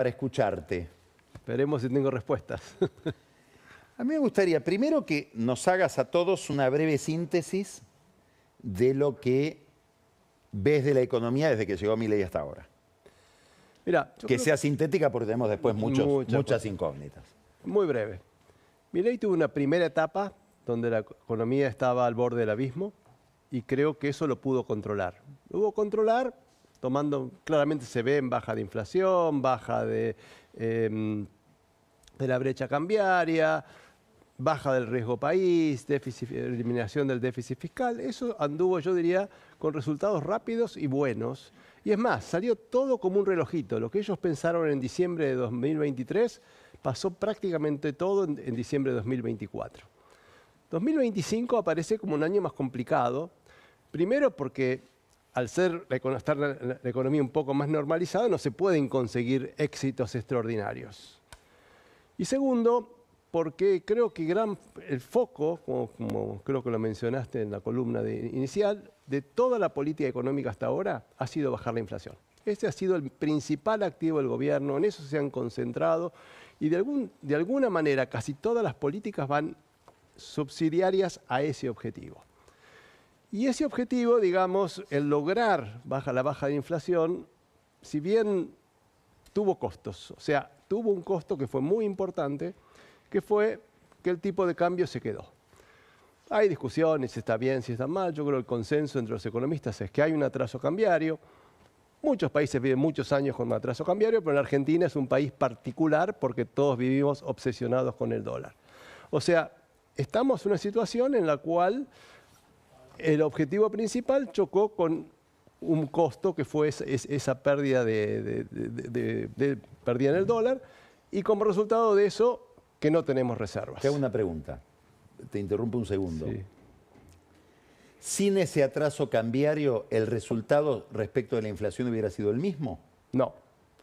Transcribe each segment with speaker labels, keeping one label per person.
Speaker 1: para escucharte.
Speaker 2: Esperemos si tengo respuestas.
Speaker 1: A mí me gustaría primero que nos hagas a todos una breve síntesis de lo que ves de la economía desde que llegó Milei hasta ahora.
Speaker 2: Mira,
Speaker 1: Que sea sintética porque tenemos después muchas incógnitas.
Speaker 2: Muy breve. Milei tuvo una primera etapa donde la economía estaba al borde del abismo y creo que eso lo pudo controlar. Lo pudo controlar tomando, claramente se ve en baja de inflación, baja de la brecha cambiaria, baja del riesgo país, eliminación del déficit fiscal. Eso anduvo, yo diría, con resultados rápidos y buenos. Y es más, salió todo como un relojito. Lo que ellos pensaron en diciembre de 2023 pasó prácticamente todo en diciembre de 2024. 2025 aparece como un año más complicado. Primero porque al estar la economía un poco más normalizada, no se pueden conseguir éxitos extraordinarios. Y segundo, porque creo que el foco, como creo que lo mencionaste en la columna inicial, de toda la política económica hasta ahora ha sido bajar la inflación. Este ha sido el principal activo del gobierno, en eso se han concentrado y de alguna manera casi todas las políticas van subsidiarias a ese objetivo. Y ese objetivo, digamos, el lograr la baja de inflación, si bien tuvo costos, o sea, tuvo un costo que fue muy importante, que fue que el tipo de cambio se quedó. Hay discusiones si está bien, si está mal. Yo creo que el consenso entre los economistas es que hay un atraso cambiario. Muchos países viven muchos años con un atraso cambiario, pero en Argentina es un país particular porque todos vivimos obsesionados con el dólar. O sea, estamos en una situación en la cual el objetivo principal chocó con un costo que fue esa pérdida pérdida en el dólar y como resultado de eso que no tenemos reservas.
Speaker 1: Te hago una pregunta, te interrumpo un segundo.
Speaker 2: Sí.
Speaker 1: ¿Sin ese atraso cambiario, el resultado respecto de la inflación hubiera sido el mismo?
Speaker 2: No,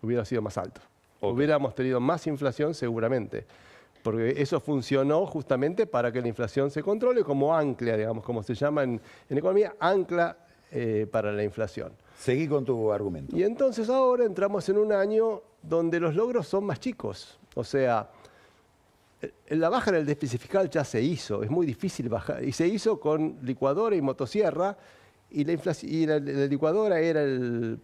Speaker 2: hubiera sido más alto.
Speaker 1: Okay.
Speaker 2: Hubiéramos tenido más inflación seguramente, porque eso funcionó justamente para que la inflación se controle como ancla, digamos, como se llama en economía, ancla para la inflación.
Speaker 1: Seguí con tu argumento.
Speaker 2: Y entonces ahora entramos en un año donde los logros son más chicos. O sea, la baja del déficit fiscal ya se hizo, es muy difícil bajar, y se hizo con licuadora y motosierra, y la licuadora era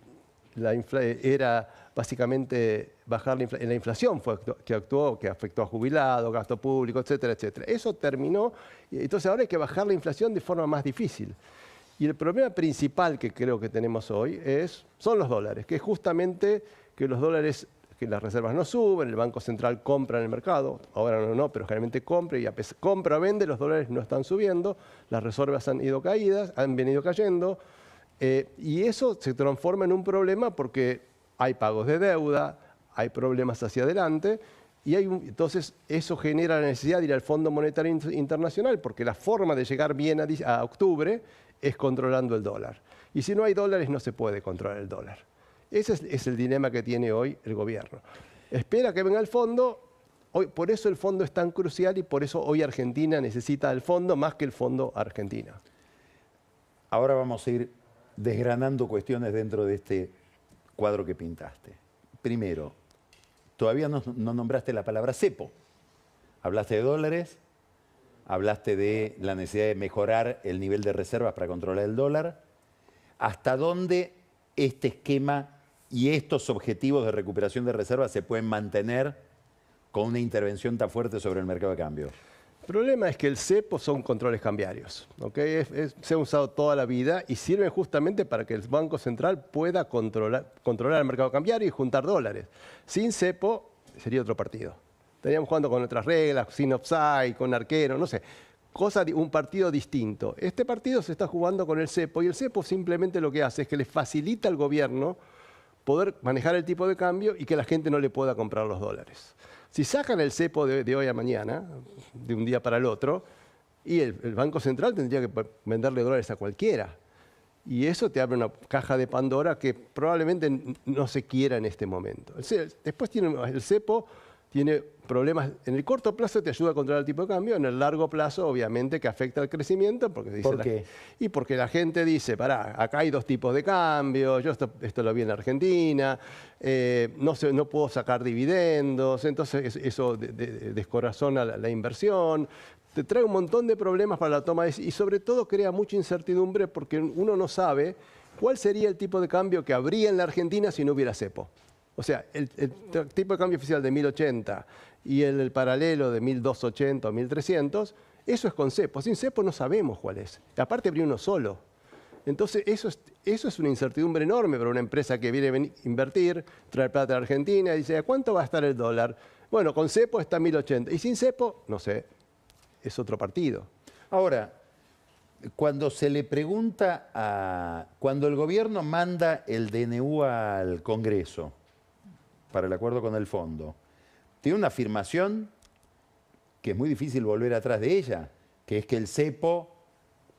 Speaker 2: básicamente bajar la inflación, que afectó a jubilados, gasto público, etcétera, etcétera. Eso terminó, entonces ahora hay que bajar la inflación de forma más difícil. Y el problema principal que creo que tenemos hoy son los dólares, que es justamente que los dólares, que las reservas no suben, el Banco Central compra en el mercado, ahora no, pero generalmente compra y compra o vende, los dólares no están subiendo, las reservas han venido cayendo, y eso se transforma en un problema porque hay pagos de deuda, hay problemas hacia adelante, y entonces eso genera la necesidad de ir al Fondo Monetario Internacional, porque la forma de llegar bien a octubre es controlando el dólar. Y si no hay dólares no se puede controlar el dólar. Ese es el dilema que tiene hoy el gobierno. Espera que venga el fondo, por eso el fondo es tan crucial y por eso hoy Argentina necesita el fondo más que el fondo Argentina.
Speaker 1: Ahora vamos a ir desgranando cuestiones dentro de este cuadro que pintaste. Primero, todavía no nombraste la palabra cepo. Hablaste de dólares, hablaste de la necesidad de mejorar el nivel de reservas para controlar el dólar. ¿Hasta dónde este esquema y estos objetivos de recuperación de reservas se pueden mantener con una intervención tan fuerte sobre el mercado de cambio?
Speaker 2: El problema es que el cepo son controles cambiarios, ¿okay? Se ha usado toda la vida y sirve justamente para que el Banco Central pueda controlar el mercado cambiario y juntar dólares. Sin cepo sería otro partido. Estaríamos jugando con otras reglas, sin offside, con arquero, no sé. Un partido distinto. Este partido se está jugando con el cepo y el cepo simplemente lo que hace es que le facilita al gobierno poder manejar el tipo de cambio y que la gente no le pueda comprar los dólares. Si sacan el cepo de hoy a mañana, de un día para el otro, y el Banco Central tendría que venderle dólares a cualquiera. Y eso te abre una caja de Pandora que probablemente no se quiera en este momento. Después el cepo tiene problemas. En el corto plazo te ayuda a controlar el tipo de cambio, en el largo plazo obviamente que afecta al crecimiento. Porque dice
Speaker 1: ¿Por qué?
Speaker 2: y porque la gente dice, pará, acá hay dos tipos de cambio, yo esto lo vi en Argentina, no puedo sacar dividendos, entonces eso descorazona la inversión. Te trae un montón de problemas para la toma de decisiones y sobre todo crea mucha incertidumbre porque uno no sabe cuál sería el tipo de cambio que habría en la Argentina si no hubiera cepo. O sea, el tipo de cambio oficial de 1080 y el paralelo de 1280 o 1300, eso es con cepo. Sin cepo no sabemos cuál es. Aparte habría uno solo. Entonces eso es una incertidumbre enorme para una empresa que viene a invertir, traer plata a la Argentina y dice, ¿a cuánto va a estar el dólar? Bueno, con cepo está 1080 y sin cepo, no sé, es otro partido.
Speaker 1: Ahora, cuando se le pregunta cuando el gobierno manda el DNU al Congreso para el acuerdo con el fondo, tiene una afirmación que es muy difícil volver atrás de ella, que es que el cepo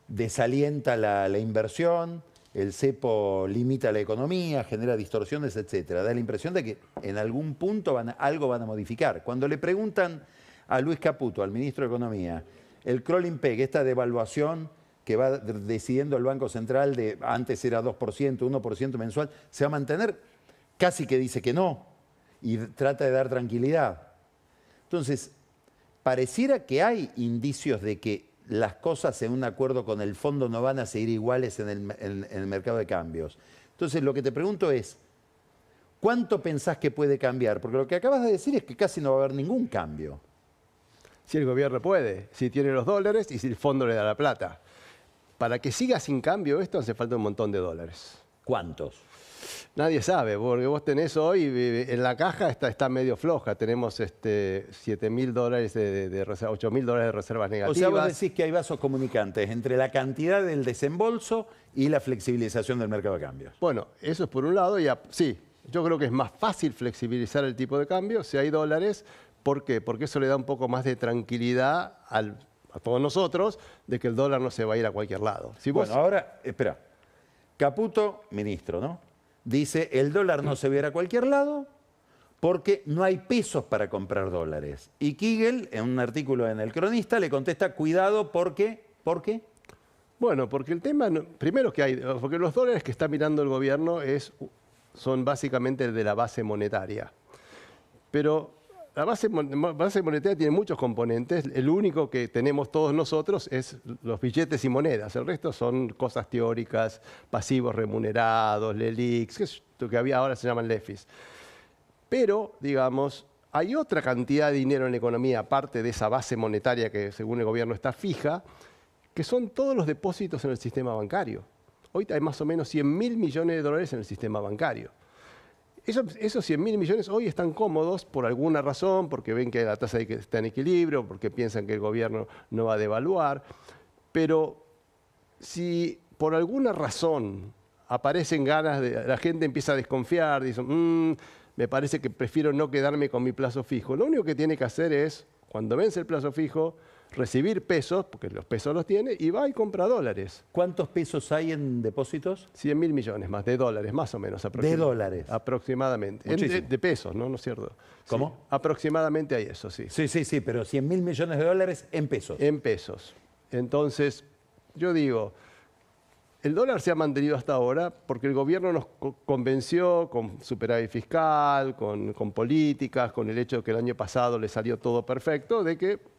Speaker 1: desalienta la inversión, el cepo limita la economía, genera distorsiones, etcétera. Da la impresión de que en algún punto algo van a modificar. Cuando le preguntan a Luis Caputo, al ministro de Economía, el crawling peg, esta devaluación que va decidiendo el Banco Central, antes era 2%, 1% mensual, ¿se va a mantener? Casi que dice que no, y trata de dar tranquilidad. Entonces, pareciera que hay indicios de que las cosas en un acuerdo con el fondo no van a seguir iguales en el mercado de cambios. Entonces, lo que te pregunto es, ¿cuánto pensás que puede cambiar? Porque lo que acabas de decir es que casi no va a haber ningún cambio.
Speaker 2: Si el gobierno puede, si tiene los dólares y si el fondo le da la plata. Para que siga sin cambio esto hace falta un montón de dólares.
Speaker 1: ¿Cuántos?
Speaker 2: Nadie sabe, porque vos tenés hoy, en la caja está medio floja, tenemos $7.000 de reserva, $8.000 de reservas negativas.
Speaker 1: O sea, vos decís que hay vasos comunicantes entre la cantidad del desembolso y la flexibilización del mercado de cambios.
Speaker 2: Bueno, eso es por un lado, sí, yo creo que es más fácil flexibilizar el tipo de cambio si hay dólares. ¿Por qué? Porque eso le da un poco más de tranquilidad a todos nosotros de que el dólar no se va a ir a cualquier lado. Si vos...
Speaker 1: Bueno, ahora, espera. Caputo, ministro, ¿no? Dice, el dólar no se va a ir a cualquier lado porque no hay pesos para comprar dólares. Y Kigel, en un artículo en El Cronista, le contesta, cuidado, porque... ¿Por qué?
Speaker 2: Bueno, porque el tema, primero porque los dólares que está mirando el gobierno son básicamente el de la base monetaria. Pero la base monetaria tiene muchos componentes. El único que tenemos todos nosotros es los billetes y monedas. El resto son cosas teóricas, pasivos remunerados, LELIQs, que es lo que ahora se llaman LEFIs. Pero, digamos, hay otra cantidad de dinero en la economía, aparte de esa base monetaria que según el gobierno está fija, que son todos los depósitos en el sistema bancario. Hoy hay más o menos 100.000 millones de dólares en el sistema bancario. Esos 100.000 millones hoy están cómodos por alguna razón, porque ven que la tasa está en equilibrio, porque piensan que el gobierno no va a devaluar. Pero si por alguna razón aparecen ganas la gente empieza a desconfiar, dice, me parece que prefiero no quedarme con mi plazo fijo. Lo único que tiene que hacer es, cuando vence el plazo fijo, recibir pesos, porque los pesos los tiene, y va y compra dólares.
Speaker 1: ¿Cuántos pesos hay en depósitos?
Speaker 2: 100.000 millones más, de dólares, más o menos.
Speaker 1: ¿De dólares?
Speaker 2: Aproximadamente. De pesos, ¿no? ¿No es cierto?
Speaker 1: ¿Cómo?
Speaker 2: Sí, aproximadamente hay eso, sí.
Speaker 1: Sí, pero 100.000 millones de dólares en pesos.
Speaker 2: En pesos. Entonces, yo digo, el dólar se ha mantenido hasta ahora porque el gobierno nos convenció con superávit fiscal, con políticas, con el hecho de que el año pasado le salió todo perfecto, de que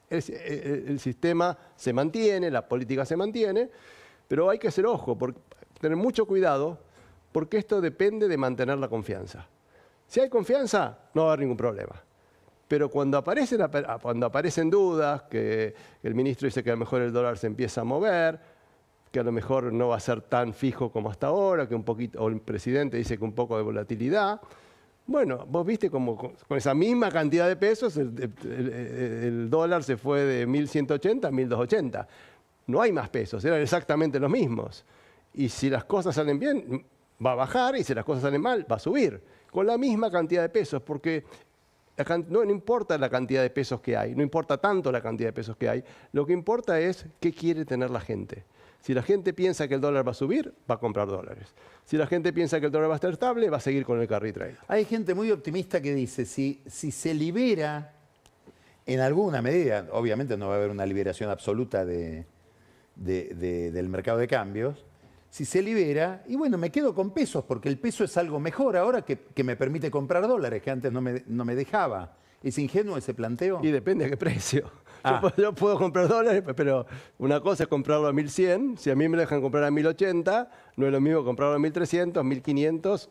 Speaker 2: el sistema se mantiene, la política se mantiene, pero hay que hacer ojo, tener mucho cuidado, porque esto depende de mantener la confianza. Si hay confianza, no va a haber ningún problema. Pero cuando aparecen dudas, que el ministro dice que a lo mejor el dólar se empieza a mover, que a lo mejor no va a ser tan fijo como hasta ahora, que un poquito, o el presidente dice que un poco de volatilidad. Bueno, vos viste como con esa misma cantidad de pesos el dólar se fue de 1.180 a 1.280. No hay más pesos, eran exactamente los mismos. Y si las cosas salen bien, va a bajar, y si las cosas salen mal, va a subir. Con la misma cantidad de pesos, porque no importa la cantidad de pesos que hay, no importa tanto la cantidad de pesos que hay, lo que importa es qué quiere tener la gente. Si la gente piensa que el dólar va a subir, va a comprar dólares. Si la gente piensa que el dólar va a estar estable, va a seguir con el carry trade.
Speaker 1: Hay gente muy optimista que dice, si se libera en alguna medida, obviamente no va a haber una liberación absoluta del mercado de cambios, si se libera, y bueno, me quedo con pesos, porque el peso es algo mejor ahora que me permite comprar dólares, que antes no me dejaba. ¿Es ingenuo ese planteo?
Speaker 2: Y depende a qué precio.
Speaker 1: Ah.
Speaker 2: Yo puedo comprar dólares, pero una cosa es comprarlo a 1.100. Si a mí me dejan comprar a 1.080, no es lo mismo comprarlo a 1.300, 1.500.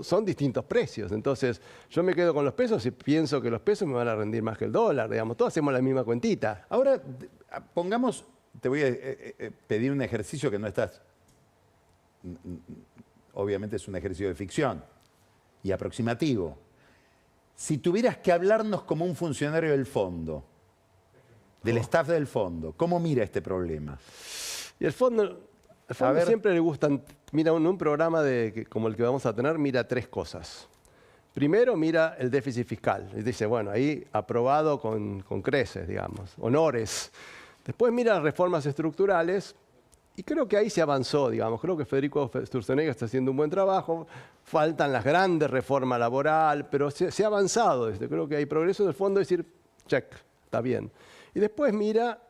Speaker 2: Son distintos precios. Entonces, yo me quedo con los pesos y pienso que los pesos me van a rendir más que el dólar. Digamos, todos hacemos la misma cuentita.
Speaker 1: Ahora, pongamos, te voy a pedir un ejercicio que no estás... Obviamente es un ejercicio de ficción y aproximativo. Si tuvieras que hablarnos como un funcionario del fondo, del staff del fondo, ¿cómo mira este problema?
Speaker 2: Y el fondo siempre le gustan, mira, un programa como el que vamos a tener, mira tres cosas. Primero mira el déficit fiscal. Y dice, bueno, ahí aprobado con creces, digamos, honores. Después mira las reformas estructurales. Y creo que ahí se avanzó, digamos. Creo que Federico Sturzenegger está haciendo un buen trabajo. Faltan las grandes reformas laborales, pero se ha avanzado. Creo que hay progreso del fondo, decir, check, está bien. Y después mira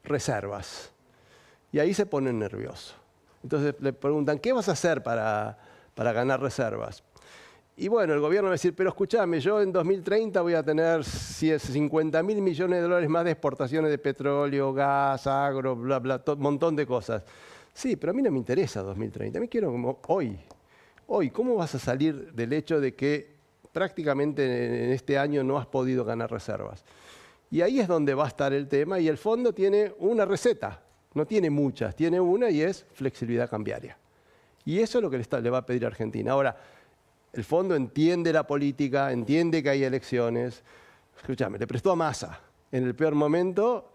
Speaker 2: reservas. Y ahí se ponen nerviosos. Entonces le preguntan, ¿qué vas a hacer para ganar reservas? Y bueno, el gobierno va a decir, pero escúchame, yo en 2030 voy a tener 50.000 millones de dólares más de exportaciones de petróleo, gas, agro, bla, bla, un montón de cosas. Sí, pero a mí no me interesa 2030, a mí quiero como hoy. Hoy, ¿cómo vas a salir del hecho de que prácticamente en este año no has podido ganar reservas? Y ahí es donde va a estar el tema, y el fondo tiene una receta, no tiene muchas, tiene una y es flexibilidad cambiaria. Y eso es lo que le va a pedir a Argentina. Ahora, el fondo entiende la política, entiende que hay elecciones. Escúchame, le prestó a Massa. En el peor momento,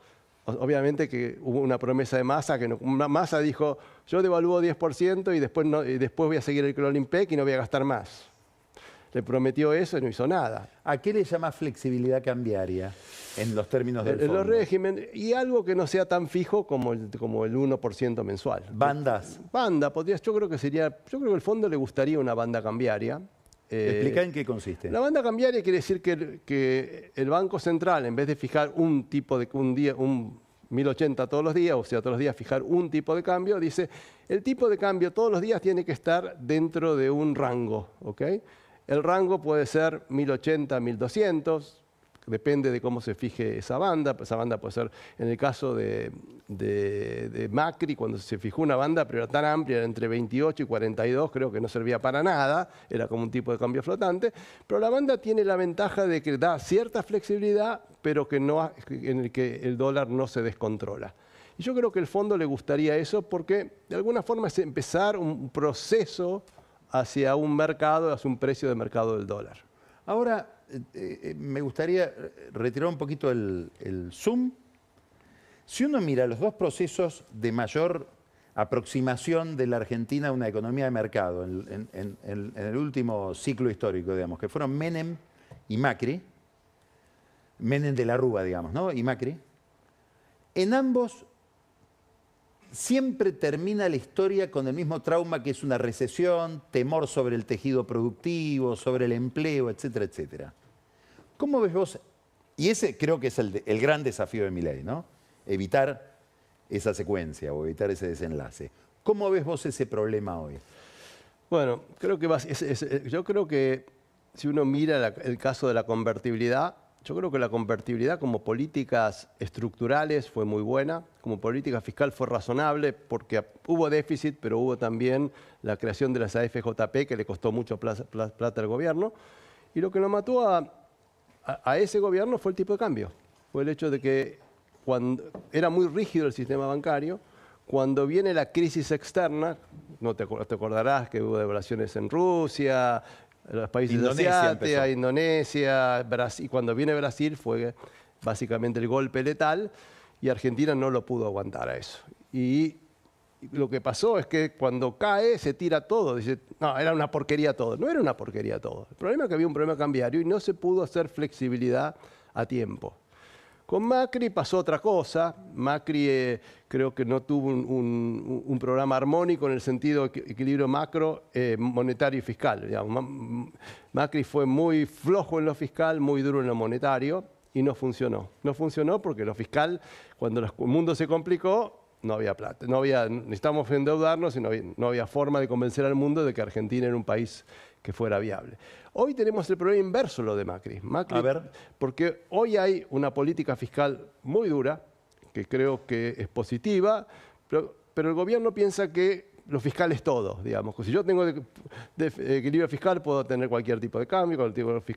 Speaker 2: obviamente que hubo una promesa de Massa, que Massa dijo, yo devalúo 10% y después voy a seguir el Clolimpec y no voy a gastar más. Le prometió eso y no hizo nada.
Speaker 1: ¿A qué le llama flexibilidad cambiaria en los términos del fondo?
Speaker 2: Los regímenes, y algo que no sea tan fijo como el 1% mensual.
Speaker 1: ¿Bandas?
Speaker 2: Banda, yo creo que al fondo le gustaría una banda cambiaria.
Speaker 1: Explica en qué consiste.
Speaker 2: La banda cambiaria quiere decir que el Banco Central, en vez de fijar un 1080 todos los días, o sea, todos los días fijar un tipo de cambio, dice, el tipo de cambio todos los días tiene que estar dentro de un rango, ¿ok? El rango puede ser 1080, 1200, depende de cómo se fije esa banda. Esa banda puede ser, en el caso de Macri, cuando se fijó una banda, pero era tan amplia, era entre 28 y 42, creo que no servía para nada, era como un tipo de cambio flotante. Pero la banda tiene la ventaja de que da cierta flexibilidad, pero en el que el dólar no se descontrola. Y yo creo que al fondo le gustaría eso porque de alguna forma es empezar un proceso hacia un mercado, hacia un precio de mercado del dólar.
Speaker 1: Ahora, me gustaría retirar un poquito el zoom. Si uno mira los dos procesos de mayor aproximación de la Argentina a una economía de mercado en el último ciclo histórico, digamos, que fueron Menem y Macri, Menem de la Rúa, digamos, ¿no? Y Macri, en ambos siempre termina la historia con el mismo trauma que es una recesión, temor sobre el tejido productivo, sobre el empleo, etcétera, etcétera. ¿Cómo ves vos? Y ese creo que es el gran desafío de Milei, ¿no? Evitar esa secuencia o evitar ese desenlace. ¿Cómo ves vos ese problema hoy?
Speaker 2: Bueno, yo creo que si uno mira el caso de la convertibilidad, yo creo que la convertibilidad como políticas estructurales fue muy buena, como política fiscal fue razonable porque hubo déficit, pero hubo también la creación de las AFJP que le costó mucho plata al gobierno. Y lo que lo mató a ese gobierno fue el tipo de cambio. Fue el hecho de que cuando era muy rígido el sistema bancario, cuando viene la crisis externa, no te acordarás que hubo devaluaciones en Rusia, los países de Asia, Indonesia, Brasil. Y cuando viene Brasil fue básicamente el golpe letal y Argentina no lo pudo aguantar a eso. Y lo que pasó es que cuando cae se tira todo. Dice, no, era una porquería todo. No era una porquería todo. El problema es que había un problema cambiario y no se pudo hacer flexibilidad a tiempo. Con Macri pasó otra cosa. Macri creo que no tuvo un programa armónico en el sentido de equilibrio macro, monetario y fiscal. Digamos. Macri fue muy flojo en lo fiscal, muy duro en lo monetario y no funcionó. No funcionó porque lo fiscal, cuando el mundo se complicó, no había plata. Necesitábamos endeudarnos y no había forma de convencer al mundo de que Argentina era un país que fuera viable. Hoy tenemos el problema inverso, lo de Macri.
Speaker 1: A ver.
Speaker 2: Porque hoy hay una política fiscal muy dura, que creo que es positiva, pero el gobierno piensa que lo fiscal es todo, digamos. Si yo tengo equilibrio fiscal, puedo tener cualquier tipo de cambio,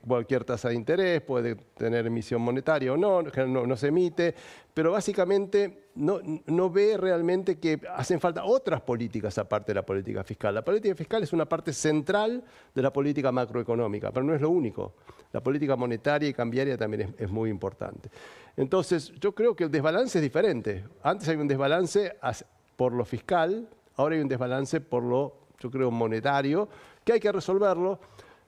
Speaker 2: cualquier tasa de interés, puede tener emisión monetaria o no se emite, pero básicamente no ve realmente que hacen falta otras políticas aparte de la política fiscal. La política fiscal es una parte central de la política macroeconómica, pero no es lo único. La política monetaria y cambiaria también es muy importante. Entonces, yo creo que el desbalance es diferente. Antes había un desbalance por lo fiscal, ahora hay un desbalance por lo, yo creo, monetario, que hay que resolverlo.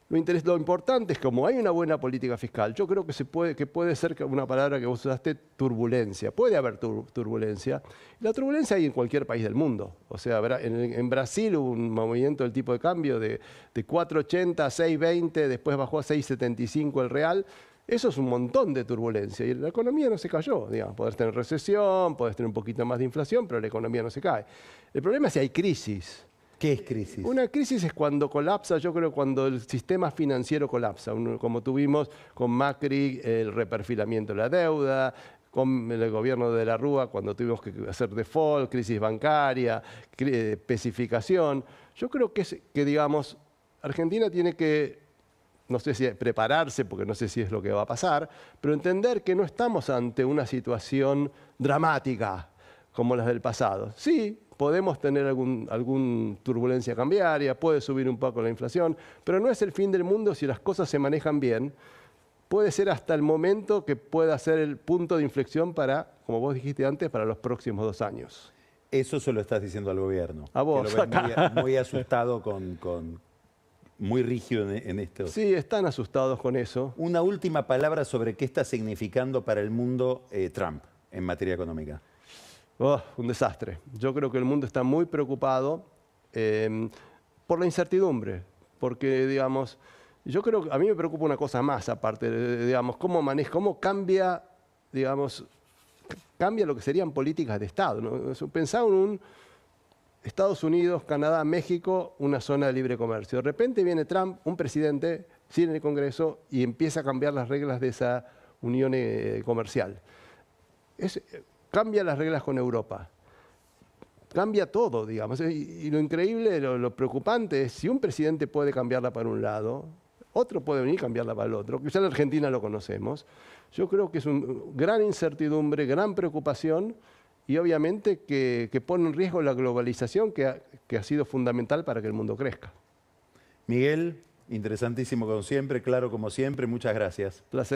Speaker 2: Lo importante es que como hay una buena política fiscal, yo creo que puede ser una palabra que vos usaste, turbulencia. Puede haber turbulencia. La turbulencia hay en cualquier país del mundo. O sea, en Brasil hubo un movimiento del tipo de cambio de 4,80 a 6,20, después bajó a 6,75 el real. Eso es un montón de turbulencia y la economía no se cayó. Digamos. Podés tener recesión, podés tener un poquito más de inflación, pero la economía no se cae. El problema es si hay crisis.
Speaker 1: ¿Qué es crisis?
Speaker 2: Una crisis es cuando colapsa, yo creo, cuando el sistema financiero colapsa, como tuvimos con Macri, el reperfilamiento de la deuda, con el gobierno de la Rúa, cuando tuvimos que hacer default, crisis bancaria, especificación. Yo creo que digamos, Argentina tiene que, no sé si prepararse, porque no sé si es lo que va a pasar, pero entender que no estamos ante una situación dramática como las del pasado. Sí, podemos tener alguna turbulencia cambiaria, puede subir un poco la inflación, pero no es el fin del mundo si las cosas se manejan bien. Puede ser hasta el momento que pueda ser el punto de inflexión para, como vos dijiste antes, para los próximos 2 años.
Speaker 1: Eso se lo estás diciendo al gobierno.
Speaker 2: A vos.
Speaker 1: Que lo ves muy asustado, muy rígido en esto.
Speaker 2: Sí, están asustados con eso.
Speaker 1: Una última palabra sobre qué está significando para el mundo Trump en materia económica.
Speaker 2: Un desastre. Yo creo que el mundo está muy preocupado por la incertidumbre, porque, digamos, yo creo que a mí me preocupa una cosa más, aparte, digamos, cómo cambia, digamos, cambia lo que serían políticas de Estado, ¿no? Pensá en un Estados Unidos, Canadá, México, una zona de libre comercio. De repente viene Trump, un presidente, sigue en el Congreso y empieza a cambiar las reglas de esa unión comercial. Cambia las reglas con Europa. Cambia todo, digamos. Y lo increíble, lo preocupante es si un presidente puede cambiarla para un lado, otro puede venir y cambiarla para el otro. Ya en Argentina lo conocemos. Yo creo que es una gran incertidumbre, gran preocupación y obviamente que pone en riesgo la globalización que ha sido fundamental para que el mundo crezca.
Speaker 1: Miguel, interesantísimo como siempre, claro como siempre. Muchas gracias.
Speaker 2: Placer.